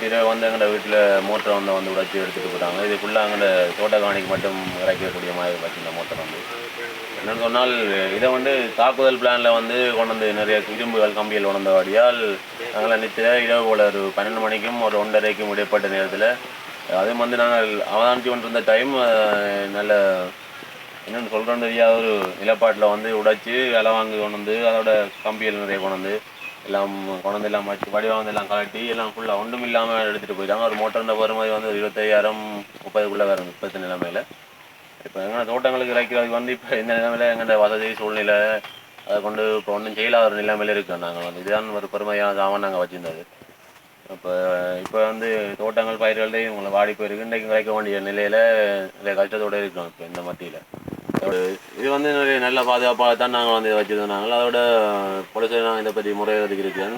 இரவு வந்து எங்களோட வீட்டில் மோட்டரை வந்து உடைச்சி எடுத்துகிட்டு போயிட்டாங்க. இது ஃபுல்லாக எங்களோட தோட்டக்காணிக்கு மட்டும் இறக்கக்கூடிய மாதிரி பார்த்து இந்த மோட்டர் வந்து என்னென்னு சொன்னால் இதை வந்து தாக்குதல் பிளானில் வந்து கொண்டு வந்து நிறைய இரும்புகள் கம்பிகள் கொண்டபடியால் நாங்கள் நித்திர இரவு போல் ஒரு 12 மணிக்கும் ஒரு 1:30க்கும் இடைப்பட்ட நேரத்தில் அதுவும் வந்து நாங்கள் அவதானித்து கொண்டு இருந்த டைம் நல்ல என்னென்னு சொல்கிறோன்னு தெரியாத ஒரு நிலப்பாட்டில் வந்து உடைச்சி விலை வாங்கி கொண்டு வந்து அதோட கம்பிகள் நிறைய கொண்டு வந்து எல்லாம் கொண்டு வந்து எல்லாம் வச்சு வடிவாக வந்து எல்லாம் கலட்டி எல்லாம் ஃபுல்லாக ஒன்றும் இல்லாமல் எடுத்துகிட்டு போயிட்டாங்க. ஒரு மோட்டர்ன்ற வரும்போது வந்து ஒரு 25,000 30க்குள்ளே வரும் இப்போத்த நிலைமையில். இப்போ எங்கள் தோட்டங்களுக்கு இறக்கிறதுக்கு வந்து இப்போ இந்த நிலைமையில் எங்கள் வசதி சூழ்நிலை அதை கொண்டு இப்போ ஒன்றும் செய்யலாத ஒரு நிலைமையில் இருக்கோம். நாங்கள் வந்து இதுதான் ஒரு பெருமையான சாமான் நாங்கள் வச்சுருந்தது. இப்போ வந்து தோட்டங்கள் பயிர்கள்டையும் உங்களை வாடி போயிருக்கு. இன்றைக்கு கிடைக்க வேண்டிய நிலையில் நிறைய கஷ்டத்தோடு இருக்கோம் இப்போ இந்த மத்தியில். இது வந்து நிறைய நல்ல பாதுகாப்பாக தான் நாங்கள் வந்து வச்சுருந்தோம். நாங்கள் அதோட பொலிசை நான் இதை பற்றி முறையிறதுக்கு இருக்கேன்.